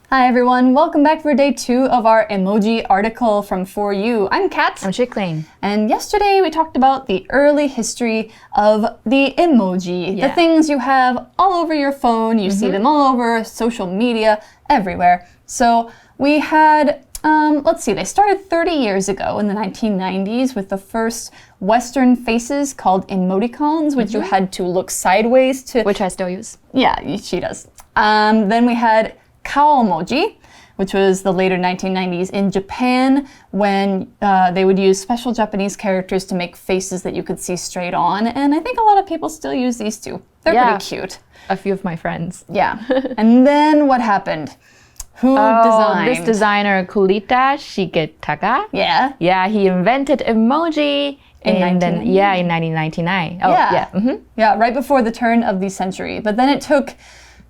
Hi everyone, welcome back for day 2 of our emoji article from For You. I'm Kat. I'm Chickling. And yesterday we talked about the early history of the emoji. The things you have all over your phone, you see them all over social media, everywhere. So we had, let's see, they started 30 years ago in the 1990s with the first Western faces called emoticons, which you had to look sideways to. Which I still use. Yeah, she does. Then we had cow emoji, which was the later 1990s in Japan when they would use special Japanese characters to make faces that you could see straight on. And I think a lot of people still use these too. They're pretty cute. A few of my friends. Yeah. And then what happened? Who designed? This designer, Kurita Shigetaga. Yeah. Yeah, he invented emoji in 1999. Oh, yeah. Yeah, right before the turn of the century. But then it took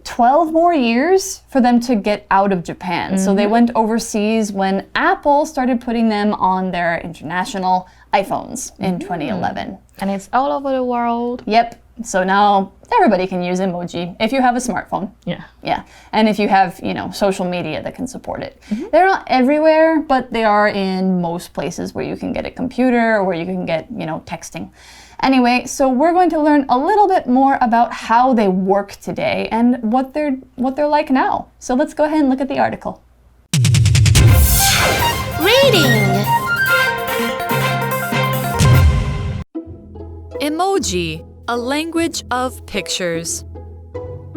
12 more years for them to get out of Japan. So they went overseas when Apple started putting them on their international iPhones in 2011. And it's all over the world. Yep. So now everybody can use emoji if you have a smartphone. Yeah. Yeah. And if you have, social media that can support it. They're not everywhere, but they are in most places where you can get a computer or where you can get, texting. Anyway, so we're going to learn a little bit more about how they work today and what they're like now. So let's go ahead and look at the article. Reading. Emoji, a language of pictures.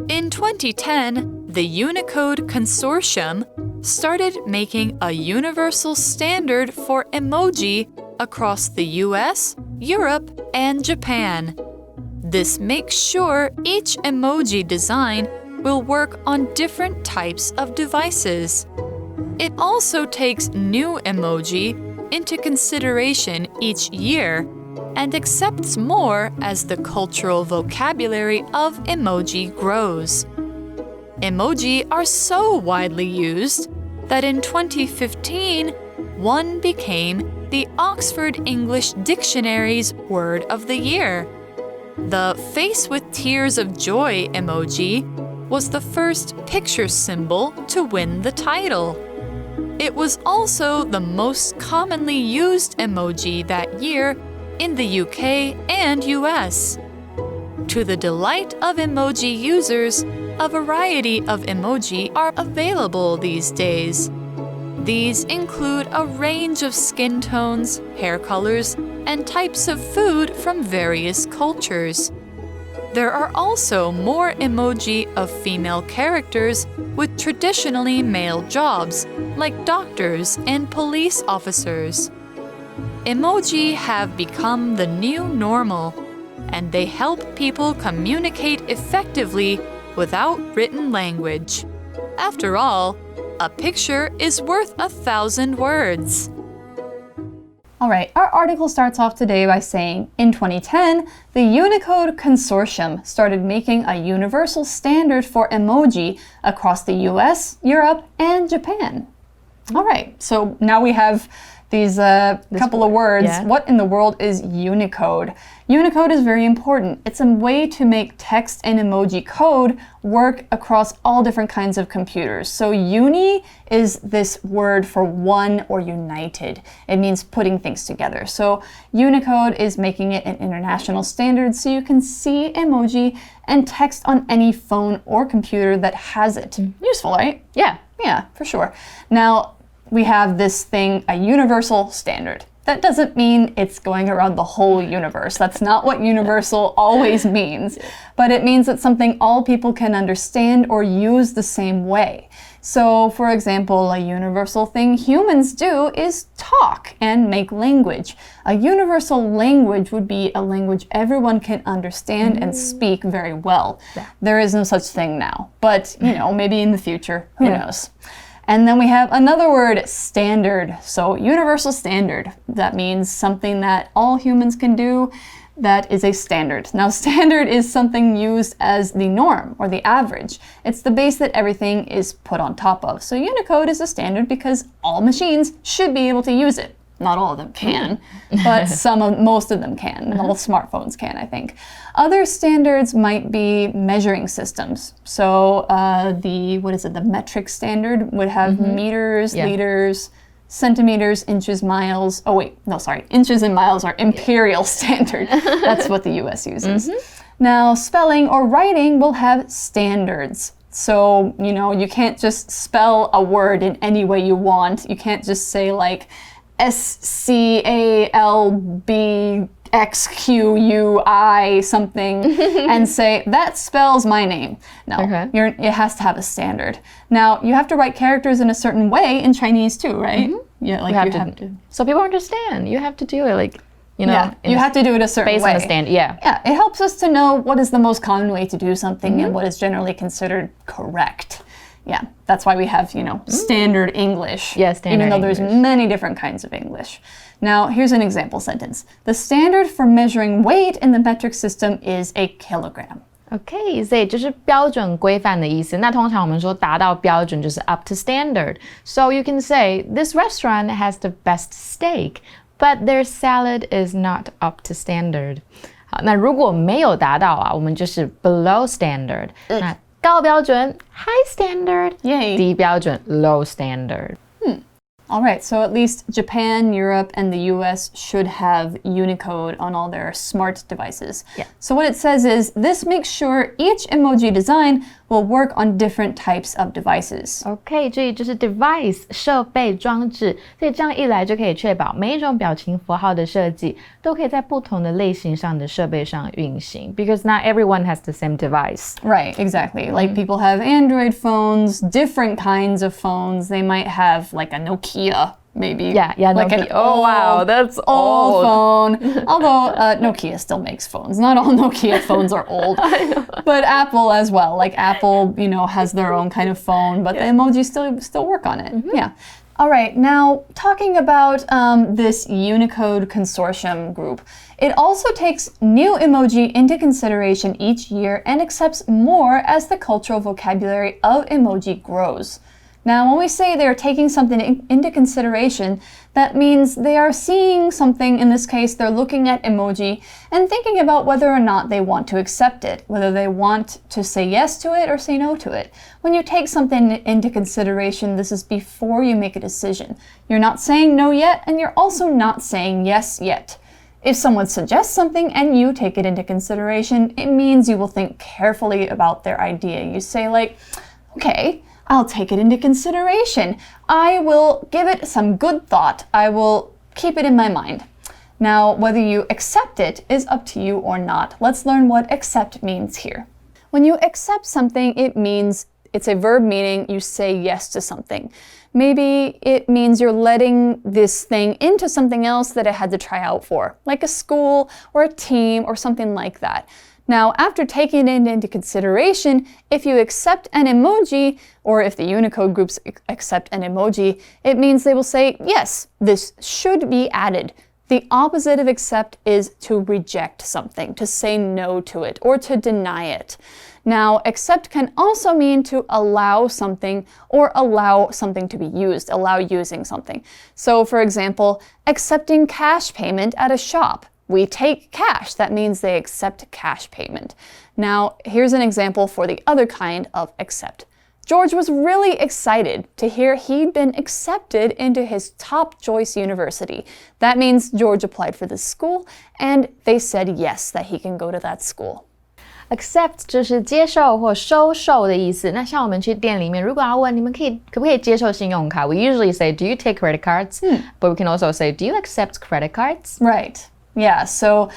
In 2010, the Unicode Consortium started making a universal standard for emoji across the US, Europe, and Japan. This makes sure each emoji design will work on different types of devices. It also takes new emoji into consideration each year and accepts more as the cultural vocabulary of emoji grows. Emoji are so widely used that in 2015, one became the Oxford English Dictionary's Word of the Year. The face with tears of joy emoji was the first picture symbol to win the title. It was also the most commonly used emoji that year in the UK and US. To the delight of emoji users, a variety of emoji are available these days. These include a range of skin tones, hair colors, and types of food from various cultures. There are also more emoji of female characters with traditionally male jobs, like doctors and police officers. Emoji have become the new normal, and they help people communicate effectively without written language. After all, a picture is worth 1,000 words. All right, our article starts off today by saying, in 2010, the Unicode Consortium started making a universal standard for emoji across the US, Europe, and Japan. All right, so now we have these couple of words. Yeah. What in the world is Unicode? Unicode is very important. It's a way to make text and emoji code work across all different kinds of computers. So uni is this word for one or united. It means putting things together. So Unicode is making it an international standard so you can see emoji and text on any phone or computer that has it. Useful, right? Yeah. Yeah, for sure. Now, we have this thing, a universal standard. That doesn't mean it's going around the whole universe. That's not what universal always means. But it means it's something all people can understand or use the same way. So, for example, a universal thing humans do is talk and make language. A universal language would be a language everyone can understand and speak very well. Yeah. There is no such thing now, but, maybe in the future, who knows? And then we have another word, standard. So, universal standard. That means something that all humans can do. That is a standard. Now, standard is something used as the norm or the average. It's the base that everything is put on top of. So Unicode is a standard because all machines should be able to use it. Not all of them can, but most of them can. All smartphones can, I think. Other standards might be measuring systems. So the metric standard would have meters, liters, centimeters, inches, miles. Oh, wait, no, sorry. Inches and miles are imperial standard. That's what the US uses. Now, spelling or writing will have standards. So, you can't just spell a word in any way you want. You can't just say like SCALBXQUI something and say, that spells my name. No, it has to have a standard. Now, you have to write characters in a certain way in Chinese too, right? Yeah, like you have to. So people understand. You have to do it like, you have to do it a certain way. Based on the standard, Yeah, it helps us to know what is the most common way to do something and what is generally considered correct. Yeah, that's why we have, standard English. Yeah, standard even though there's many different kinds of English. Now, here's an example sentence. The standard for measuring weight in the metric system is a kilogram. OK, 所以就是标准规范的意思。那通常我们说达到标准就是 up to standard. So you can say, this restaurant has the best steak, but their salad is not up to standard. 好，那如果没有达到啊，我们就是 below standard. 那高标准 high standard, Yay. 低标准 low standard. All right, so at least Japan, Europe, and the US should have Unicode on all their smart devices. Yeah. So what it says is, this makes sure each emoji design will work on different types of devices. OK， 这里就是 device 设备装置，所以这样一来就可以确保每一种表情符号的设计都可以在不同的类型上的设备上运行。Because not everyone has the same device. Right, exactly. Like people have Android phones, different kinds of phones. They might have like a Nokia. Maybe. Yeah, like Nokia. an Wow, that's old phone. Although Nokia still makes phones. Not all Nokia phones are old. But Apple as well. Like Apple, has their own kind of phone, but the emojis still work on it. Yeah. All right, now talking about this Unicode consortium group, it also takes new emoji into consideration each year and accepts more as the cultural vocabulary of emoji grows. Now, when we say they're taking something into consideration, that means they are seeing something. In this case, they're looking at emoji and thinking about whether or not they want to accept it, whether they want to say yes to it or say no to it. When you take something into consideration, this is before you make a decision. You're not saying no yet, and you're also not saying yes yet. If someone suggests something and you take it into consideration, it means you will think carefully about their idea. You say like, okay, I'll take it into consideration. I will give it some good thought. I will keep it in my mind. Now, whether you accept it is up to you or not. Let's learn what accept means here. When you accept something, it means it's a verb meaning you say yes to something. Maybe it means you're letting this thing into something else that it had to try out for, like a school or a team or something like that. Now, after taking it into consideration, if you accept an emoji, or if the Unicode groups accept an emoji, it means they will say, yes, this should be added. The opposite of accept is to reject something, to say no to it, or to deny it. Now, accept can also mean to allow something or allow something to be used, allow using something. So, for example, accepting cash payment at a shop. We take cash. That means they accept cash payment. Now, here's an example for the other kind of accept. George was really excited to hear he'd been accepted into his top choice university. That means George applied for this school, and they said yes, that he can go to that school. Accept 就是接受或收受的意思。那像我们去店里面，如果要问你们可不可以接受信用卡 we usually say, do you take credit cards? But we can also say, do you accept credit cards? Right. Yeah, so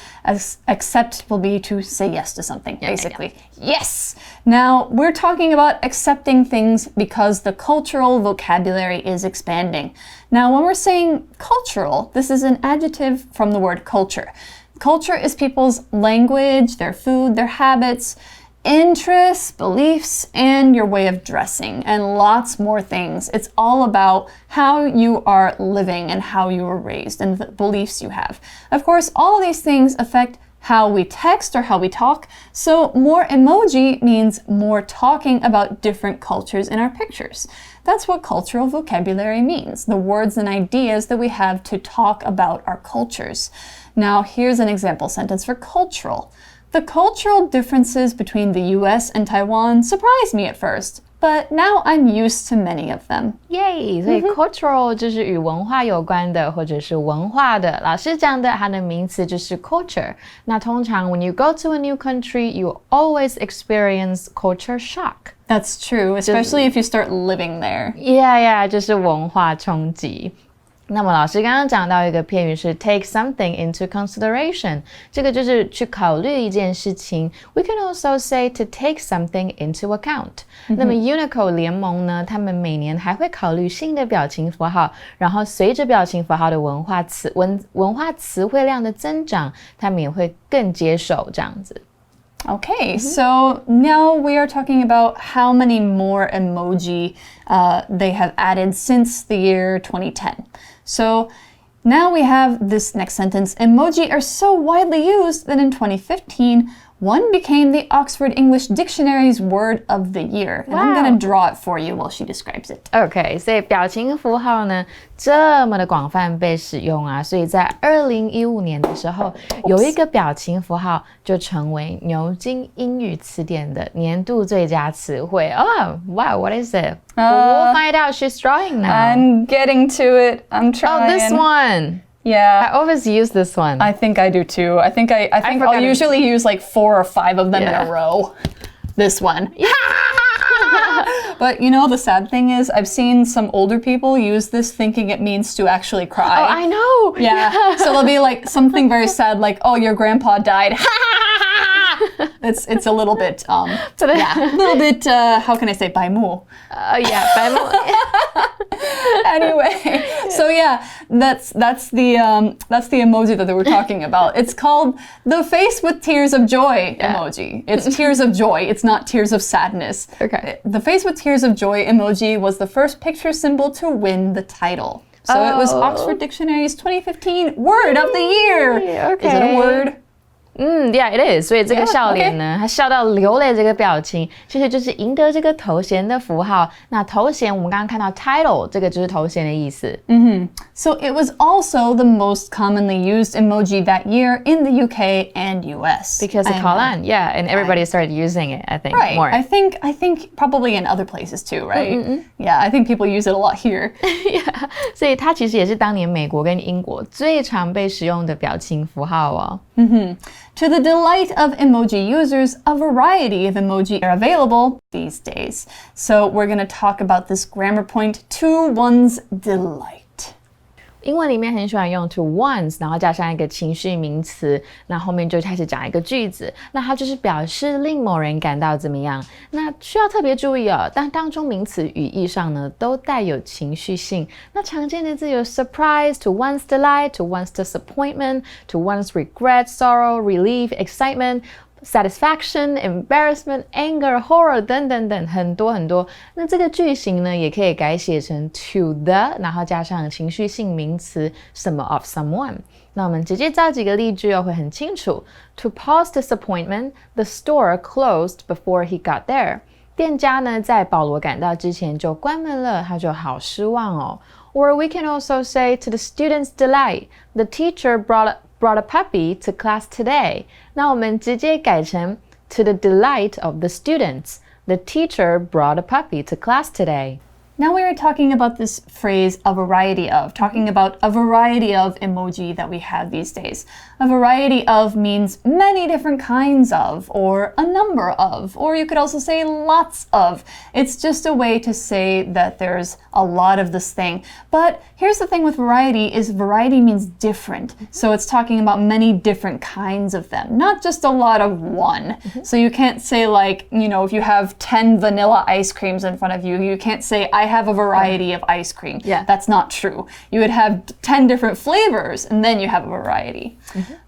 accept will be to say yes to something, basically. Yes! Now, we're talking about accepting things because the cultural vocabulary is expanding. Now, when we're saying cultural, this is an adjective from the word culture. Culture is people's language, their food, their habits, interests, beliefs, and your way of dressing, and lots more things. It's all about how you are living and how you were raised and the beliefs you have. Of course, all of these things affect how we text or how we talk, so more emoji means more talking about different cultures in our pictures. That's what cultural vocabulary means, the words and ideas that we have to talk about our cultures. Now, here's an example sentence for cultural. The cultural differences between the US and Taiwan surprised me at first, but now I'm used to many of them. Yay! 所以 cultural 就是与文化有关的，或者是文化的。老师讲的，它的名词就是 culture。那通常 when you go to a new country, you always experience culture shock. That's true, especially if you start living there. Yeah, 就是文化冲击。那么老师刚刚讲到一个片语是 take something into consideration， 这个就是去考虑一件事情。We can also say to take something into account。那么 Unicode 联盟呢，他们每年还会考虑新的表情符号，然后随着表情符号的文化词汇量的增长，他们也会更接受这样子。Okay, so now we are talking about how many more emoji they have added since the year 2010. So now we have this next sentence. Emoji are so widely used that in 2015, one became the Oxford English Dictionary's word of the year. And I'm going to draw it for you while she describes it. Okay, 所以表情符号呢这么的广泛被使用啊，所以在2015年的时候，有一个表情符号就成为牛津英语词典的年度最佳词汇。Oh, wow, what is it? We'll find out. She's drawing now. I'm getting to it. I'm trying. Oh, this one. Yeah. I always use this one. I think I do too. I think I'll usually use like 4 or 5 of them in a row. This one. But you know, the sad thing is I've seen some older people use this thinking it means to actually cry. Oh, I know. Yeah. So they'll be like something very sad like, oh, your grandpa died. It's a little bit a little bit how can I say 白目? Yeah, 白目. Anyway, so yeah, that's the emoji that they were talking about. It's called the face with tears of joy emoji. It's tears of joy. It's not tears of sadness. Okay. The face with tears of joy emoji was the first picture symbol to win the title. So it was Oxford Dictionary's 2015 Word of the Year. Okay. Is it a word? Yeah, it is. 所以这个笑脸呢，他笑到流泪这个表情，其实就是赢得这个头衔的符号。那头衔我们刚刚看到 title， 这个就是头衔的意思。So it was also the most commonly used emoji that year in the UK and US. Because it caught on, yeah, and everybody started using it, I think, right. more. I think probably in other places too, right? Yeah, I think people use it a lot here. Yeah, 所以它其实也是当年美国跟英国最常被使用的表情符号哦。To the delight of emoji users, a variety of emoji are available these days. So we're going to talk about this grammar point, to one's delight. 英文里面很喜欢用 to one's， 然后加上一个情绪名词，那后面就开始讲一个句子，那它就是表示令某人感到怎么样。那需要特别注意哦，当中名词语义上呢都带有情绪性。那常见的字有 surprise, to one's delight, to one's disappointment, to one's regret, sorrow, relief, excitement.Satisfaction, embarrassment, anger, horror 等等等很多很多。那这个句型呢，也可以改写成 to the， 然后加上情绪性名词什么 of someone。那我们直接造几个例句哦，会很清楚。To Paul's disappointment, the store closed before he got there. 店家呢，在保罗赶到之前就关门了，他就好失望哦。Or we can also say to the student's delight, the teacher brought a puppy to class today. 那我们直接改成 to the delight of the students. The teacher brought a puppy to class today. Now we are talking about this phrase, a variety of, talking about a variety of emoji that we have these days. A variety of means many different kinds of, or a number of, or you could also say lots of. It's just a way to say that there's a lot of this thing. But here's the thing with variety is variety means different. So it's talking about many different kinds of them, not just a lot of one. So you can't say like, you know, if you have 10 vanilla ice creams in front of you, you can't say, I have a variety of ice cream. Yeah. That's not true. You would have 10 different flavors and then you have a variety.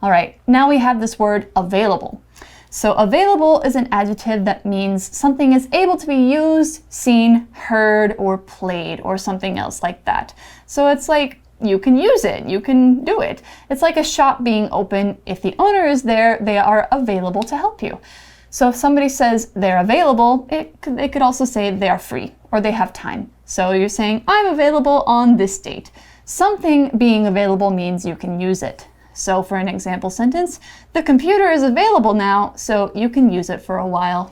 All right, now we have this word available. So available is an adjective that means something is able to be used, seen, heard, or played, or something else like that. So it's like you can use it, you can do it. It's like a shop being open. If the owner is there, they are available to help you. So if somebody says they're available, they could also say they are free or they have time. So you're saying, I'm available on this date. Something being available means you can use it. So for an example sentence, the computer is available now, so you can use it for a while.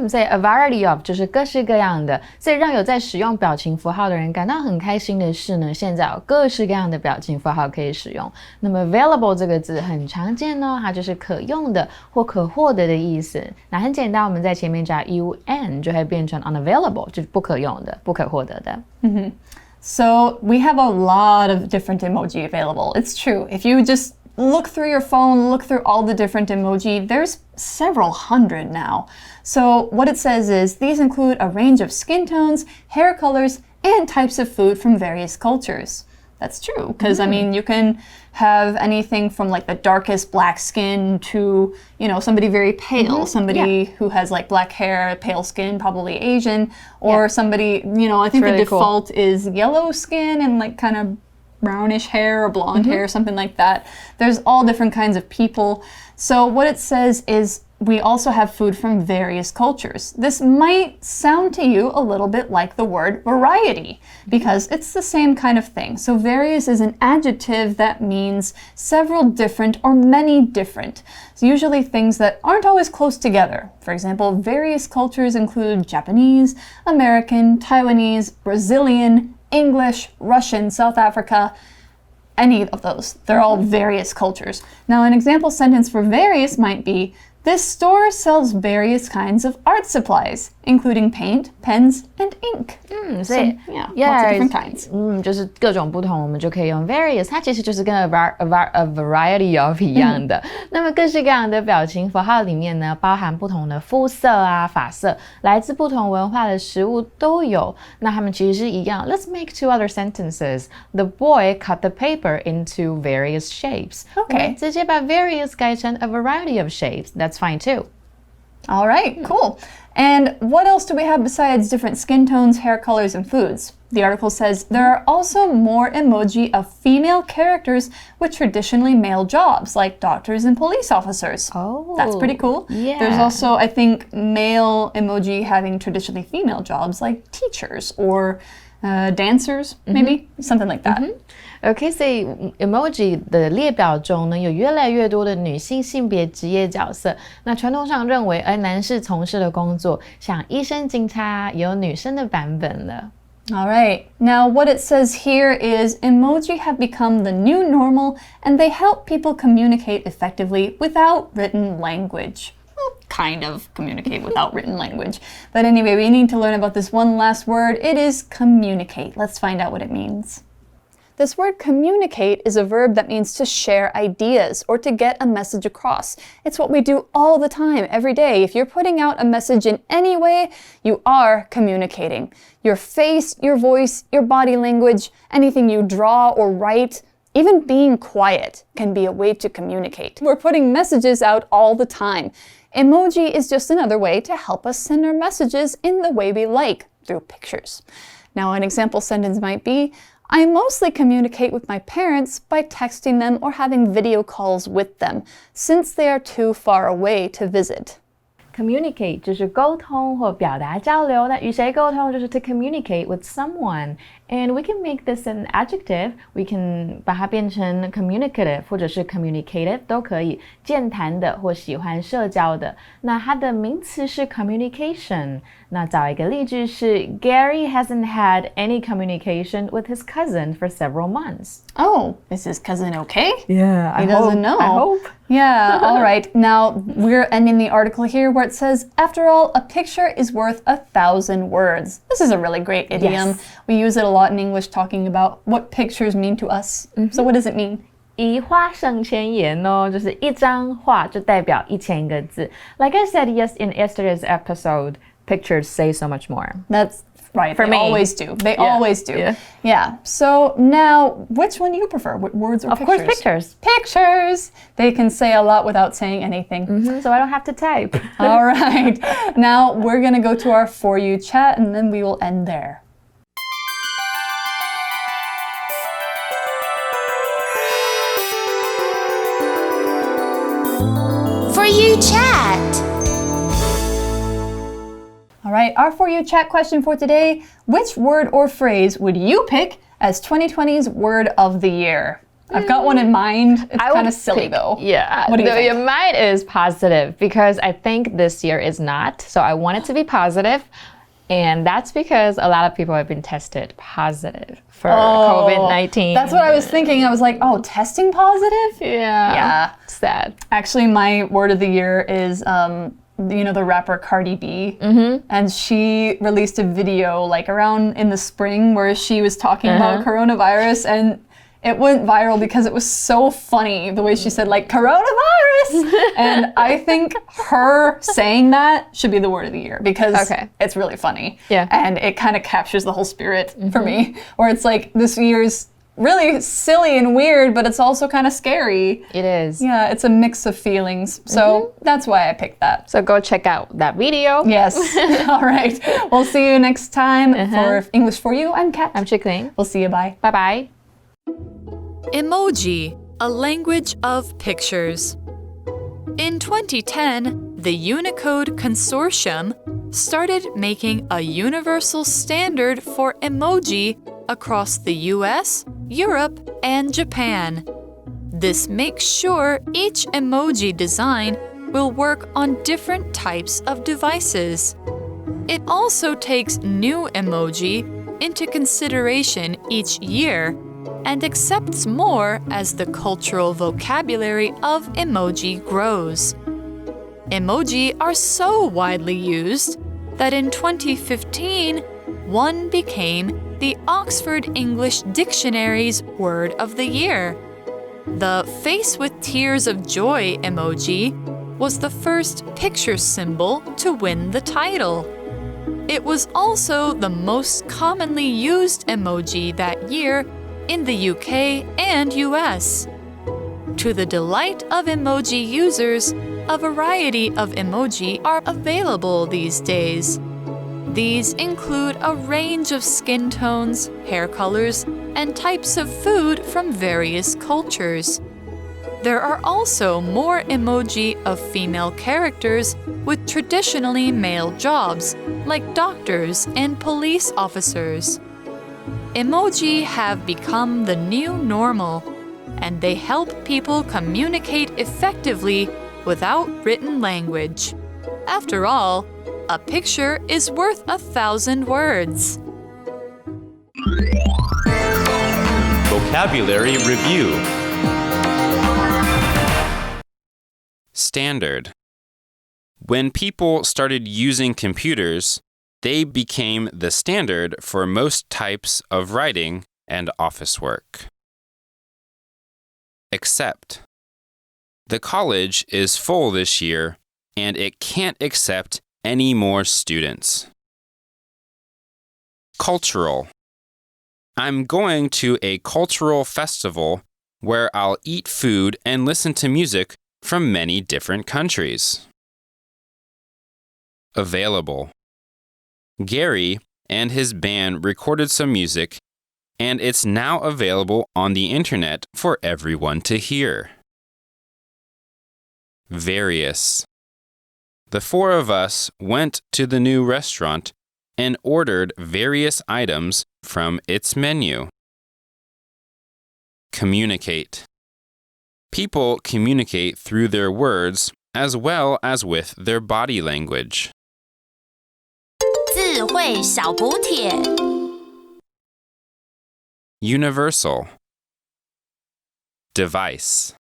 所以 a variety of 就是各式各样的，所以让有在使用表情符号的人感到很开心的是呢，现在有各式各样的表情符号可以使用。那么 available 这个字很常见哦，它就是可用的或可获得的意思。那很简单，我们在前面加 un 就会变成 unavailable， 就是不可用的、不可获得的。So we have a lot of different emoji available. It's true. If you just look through your phone, look through all the different emoji, there's several hundred now. So what it says is these include a range of skin tones, hair colors, and types of food from various cultures. That's true, because I mean, you can have anything from like the darkest black skin to, you know, somebody very pale, somebody who has like black hair, pale skin, probably Asian, or somebody, you know, I think the default is yellow skin and like kind of brownish hair or blonde hair, something like that. There's all different kinds of people. So what it says is we also have food from various cultures. This might sound to you a little bit like the word variety because it's the same kind of thing. So various is an adjective that means several different or many different. So usually things that aren't always close together. For example, various cultures include Japanese, American, Taiwanese, Brazilian, English, Russian, South Africa, any of those. They're all various cultures. Now, an example sentence for various might be, this store sells various kinds of art supplies, including paint, pens, and ink. So yeah, lots of different kinds. 就是各种不同，我们就可以用 various， 它其实就是跟 a variety of 一样的。那么各式各样的表情符号里面呢，包含不同的肤色啊、发色，来自不同文化的食物都有。那它们其实是一样。Let's make two other sentences. The boy cut the paper into various shapes. Okay. 直接把 various 改成 a variety of shapes. That's fine too. All right, cool. And what else do we have besides different skin tones, hair colors, and foods? The article says there are also more emoji of female characters with traditionally male jobs, like doctors and police officers. Oh, that's pretty cool. Yeah. There's also, I think, male emoji having traditionally female jobs, like teachers or dancers, maybe, something like that. OK， 所以 emoji 的列表中呢，有越来越多的女性性别职业角色。那传统上认为，男士从事的工作，像医生、警察，也有女生的版本了。All right. Now, what it says here is emoji have become the new normal, and they help people communicate effectively without written language. Well, kind of communicate without written language. But anyway, we need to learn about this one last word. It is communicate. Let's find out what it means. This word communicate is a verb that means to share ideas or to get a message across. It's what we do all the time, every day. If you're putting out a message in any way, you are communicating. Your face, your voice, your body language, anything you draw or write, even being quiet can be a way to communicate. We're putting messages out all the time. Emoji is just another way to help us send our messages in the way we like, through pictures. Now, an example sentence might be, I mostly communicate with my parents by texting them or having video calls with them, since they are too far away to visit. Communicate 就是沟通或表达交流，那与谁沟通就是 to communicate with someone. And we can make this an adjective. We can 把它变成 communicative 或者是 communicative 都可以，健谈的或喜欢社交的。那它的名词是 communication。那找一个例句是 Gary hasn't had any communication with his cousin for several months. Oh, is his cousin okay? Yeah, he doesn't know. I hope. Yeah, all right. Now, we're ending the article here where it says, after all, a picture is worth 1,000 words. This is a really great idiom. Yes. We use it a lot in English talking about what pictures mean to us. So what does it mean? 以画胜千言哦，就是一张画就代表1000个字。Like I said in yesterday's episode, pictures say so much more. That's right. For they me. always do. They always do. Yeah. Yeah. So now, which one do you prefer? Words or Of pictures? course, pictures. Pictures. They can say a lot without saying anything. So I don't have to type. All right. Now we're going to go to our For You chat and then we will end there. For You chat. All right, our For You chat question for today. Which word or phrase would you pick as 2020's word of the year? I've got one in mind. It's kind of silly though. Yeah. What do you think? Mine is positive because I think this year is not. So I want it to be positive. And that's because a lot of people have been tested positive for COVID-19. That's what I was thinking. I was like, oh, testing positive? Yeah. Sad. Actually, my word of the year is you know, the rapper Cardi B. And she released a video like around in the spring where she was talking about coronavirus, and it went viral because it was so funny the way she said like coronavirus. And I think her saying that should be the word of the year because it's really funny. Yeah. And it kind of captures the whole spirit for me, where it's like this year's really silly and weird, but it's also kind of scary. It is. Yeah, it's a mix of feelings. So that's why I picked that. So go check out that video. Yes. All right. We'll see you next time for English for You. I'm Kat. I'm Chickling. We'll see you. Bye. Bye-bye. Emoji, a language of pictures. In 2010, the Unicode Consortium started making a universal standard for emoji across the US, Europe, and Japan. This makes sure each emoji design will work on different types of devices. It also takes new emoji into consideration each year and accepts more as the cultural vocabulary of emoji grows. Emoji are so widely used that in 2015, one became the Oxford English Dictionary's Word of the Year. The face with tears of joy emoji was the first picture symbol to win the title. It was also the most commonly used emoji that year in the UK and US. To the delight of emoji users, a variety of emoji are available these days. These include a range of skin tones, hair colors, and types of food from various cultures. There are also more emoji of female characters with traditionally male jobs, like doctors and police officers. Emoji have become the new normal, and they help people communicate effectively without written language. After all, a picture is worth 1,000 words. Vocabulary Review. Standard. When people started using computers, they became the standard for most types of writing and office work. Accept. The college is full this year, and it can't accept any more students. Cultural. I'm going to a cultural festival where I'll eat food and listen to music from many different countries. Available. Gary and his band recorded some music, and it's now available on the internet for everyone to hear. Various. The four of us went to the new restaurant, and ordered various items from its menu. Communicate. People communicate through their words as well as with their body language. 字汇小补帖 Universal. Device.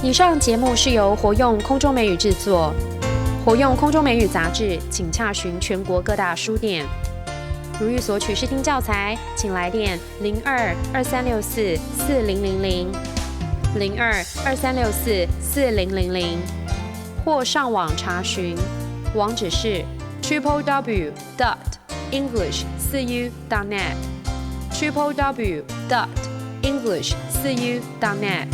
以上节目是由活用空中美语制作。活用空中美语杂志，请洽询全国各大书店。如欲索取试听教材，请来电02-2364-4000 02-2364-4000，或上网查询，网址是 www.english4u.net www.english4u.net